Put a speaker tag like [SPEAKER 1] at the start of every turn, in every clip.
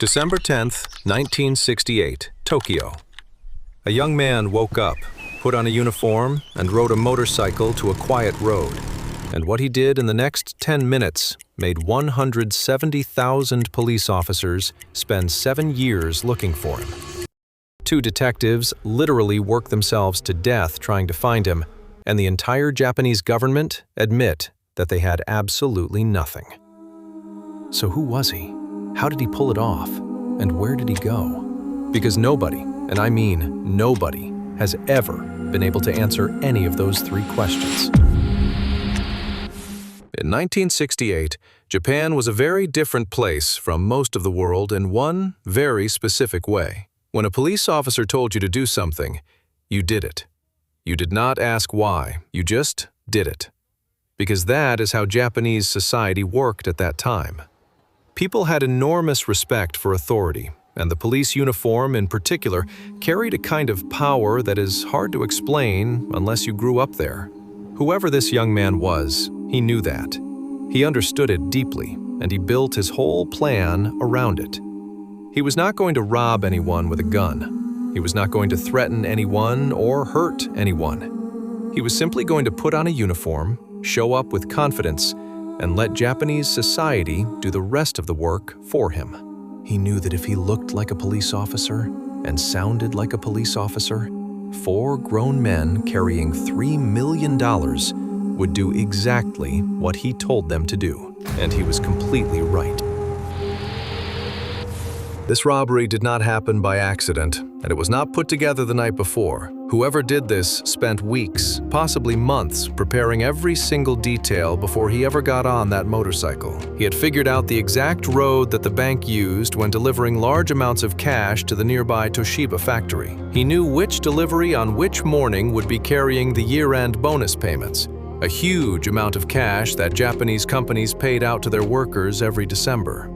[SPEAKER 1] December 10th, 1968, Tokyo. A young man woke up, put on a uniform, and rode a motorcycle to a quiet road. And what he did in the next 10 minutes made 170,000 police officers spend 7 years looking for him. 2 detectives literally worked themselves to death trying to find him, and the entire Japanese government admit that they had absolutely nothing. So who was he? How did he pull it off? And where did he go? Because nobody, and I mean nobody, has ever been able to answer any of those 3 questions. In 1968, Japan was a very different place from most of the world in one very specific way. When a police officer told you to do something, you did it. You did not ask why, you just did it. Because that is how Japanese society worked at that time. People had enormous respect for authority, and the police uniform in particular carried a kind of power that is hard to explain unless you grew up there. Whoever this young man was, he knew that. He understood it deeply, and he built his whole plan around it. He was not going to rob anyone with a gun. He was not going to threaten anyone or hurt anyone. He was simply going to put on a uniform, show up with confidence, and let Japanese society do the rest of the work for him. He knew that if he looked like a police officer and sounded like a police officer, 4 grown men carrying $3 million would do exactly what he told them to do. And he was completely right. This robbery did not happen by accident, and it was not put together the night before. Whoever did this spent weeks, possibly months, preparing every single detail before he ever got on that motorcycle. He had figured out the exact road that the bank used when delivering large amounts of cash to the nearby Toshiba factory. He knew which delivery on which morning would be carrying the year-end bonus payments, a huge amount of cash that Japanese companies paid out to their workers every December.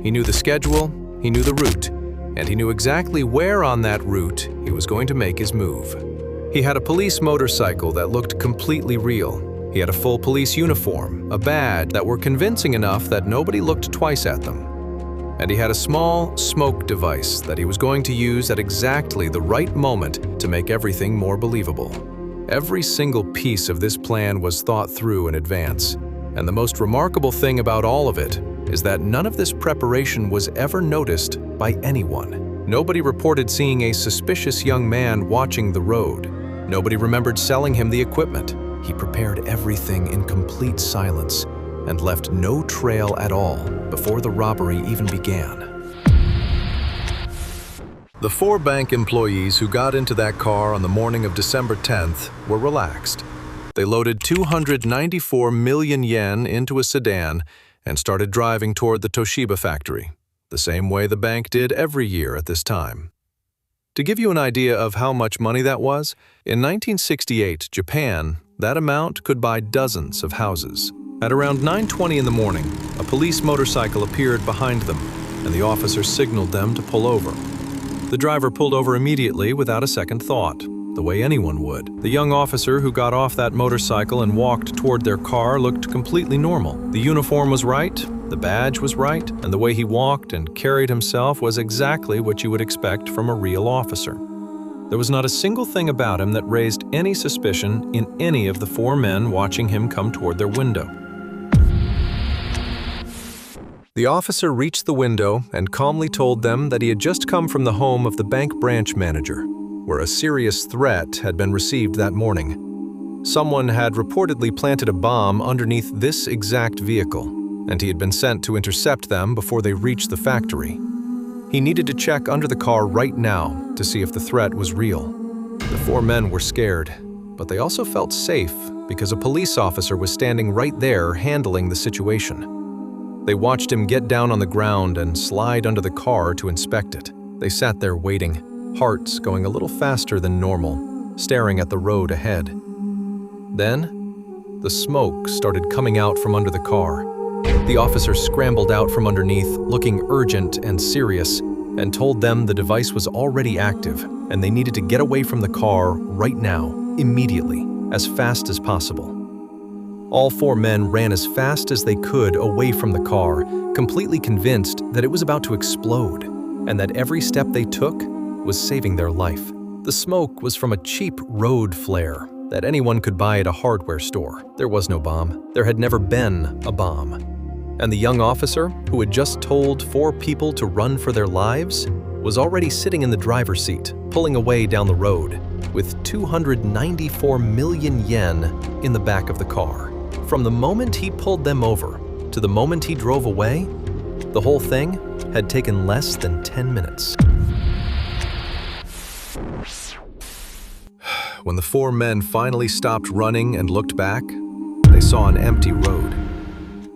[SPEAKER 1] He knew the schedule, he knew the route, and he knew exactly where on that route he was going to make his move. He had a police motorcycle that looked completely real. He had a full police uniform, a badge that were convincing enough that nobody looked twice at them. And he had a small smoke device that he was going to use at exactly the right moment to make everything more believable. Every single piece of this plan was thought through in advance. And the most remarkable thing about all of it is that none of this preparation was ever noticed by anyone. Nobody reported seeing a suspicious young man watching the road. Nobody remembered selling him the equipment. He prepared everything in complete silence and left no trail at all before the robbery even began. The 4 bank employees who got into that car on the morning of December 10th were relaxed. They loaded 294 million yen into a sedan and started driving toward the Toshiba factory, the same way the bank did every year at this time. To give you an idea of how much money that was, in 1968, Japan, that amount could buy dozens of houses. At around 9:20 in the morning, a police motorcycle appeared behind them, and the officer signaled them to pull over. The driver pulled over immediately without a second thought, the way anyone would. The young officer who got off that motorcycle and walked toward their car looked completely normal. The uniform was right, the badge was right, and the way he walked and carried himself was exactly what you would expect from a real officer. There was not a single thing about him that raised any suspicion in any of the 4 men watching him come toward their window. The officer reached the window and calmly told them that he had just come from the home of the bank branch manager, where a serious threat had been received that morning. Someone had reportedly planted a bomb underneath this exact vehicle, and he had been sent to intercept them before they reached the factory. He needed to check under the car right now to see if the threat was real. The 4 men were scared, but they also felt safe because a police officer was standing right there handling the situation. They watched him get down on the ground and slide under the car to inspect it. They sat there waiting, hearts going a little faster than normal, staring at the road ahead. Then, the smoke started coming out from under the car. The officer scrambled out from underneath, looking urgent and serious, and told them the device was already active and they needed to get away from the car right now, immediately, as fast as possible. All four men ran as fast as they could away from the car, completely convinced that it was about to explode, and that every step they took was saving their life. The smoke was from a cheap road flare that anyone could buy at a hardware store. There was no bomb. There had never been a bomb. And the young officer, who had just told four people to run for their lives, was already sitting in the driver's seat, pulling away down the road, with 294 million yen in the back of the car. From the moment he pulled them over to the moment he drove away, the whole thing had taken less than 10 minutes. When the four men finally stopped running and looked back, they saw an empty road.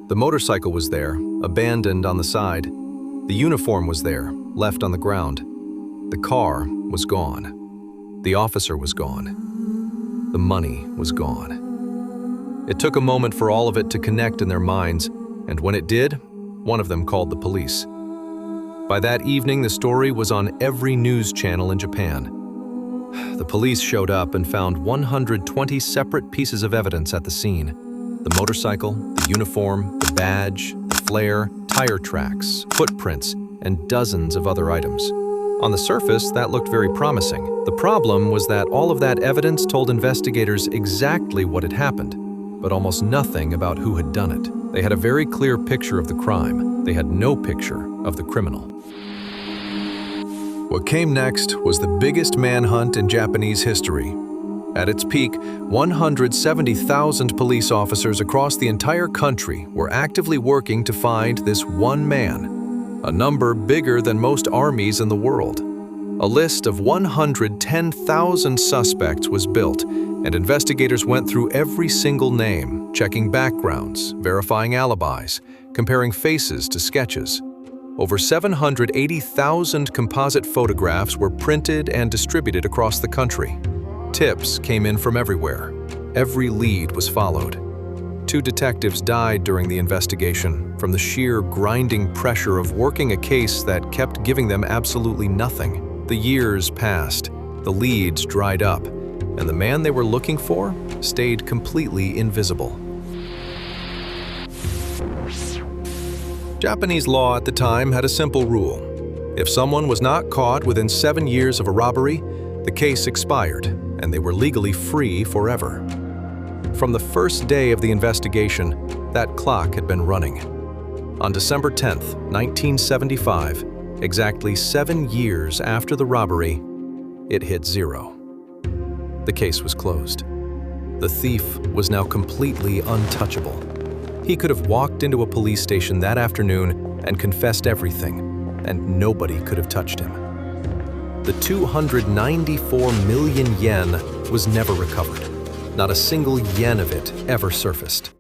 [SPEAKER 1] The motorcycle was there, abandoned on the side. The uniform was there, left on the ground. The car was gone. The officer was gone. The money was gone. It took a moment for all of it to connect in their minds, and when it did, one of them called the police. By that evening, the story was on every news channel in Japan. The police showed up and found 120 separate pieces of evidence at the scene. The motorcycle, the uniform, the badge, the flare, tire tracks, footprints, and dozens of other items. On the surface, that looked very promising. The problem was that all of that evidence told investigators exactly what had happened, but almost nothing about who had done it. They had a very clear picture of the crime. They had no picture of the criminal. What came next was the biggest manhunt in Japanese history. At its peak, 170,000 police officers across the entire country were actively working to find this one man, a number bigger than most armies in the world. A list of 110,000 suspects was built, and investigators went through every single name, checking backgrounds, verifying alibis, comparing faces to sketches. Over 780,000 composite photographs were printed and distributed across the country. Tips came in from everywhere. Every lead was followed. 2 detectives died during the investigation from the sheer grinding pressure of working a case that kept giving them absolutely nothing. The years passed, the leads dried up, and the man they were looking for stayed completely invisible. Japanese law at the time had a simple rule. If someone was not caught within 7 years of a robbery, the case expired, and they were legally free forever. From the first day of the investigation, that clock had been running. On December 10, 1975, exactly 7 years after the robbery, it hit zero. The case was closed. The thief was now completely untouchable. He could have walked into a police station that afternoon and confessed everything, and nobody could have touched him. The 294 million yen was never recovered. Not a single yen of it ever surfaced.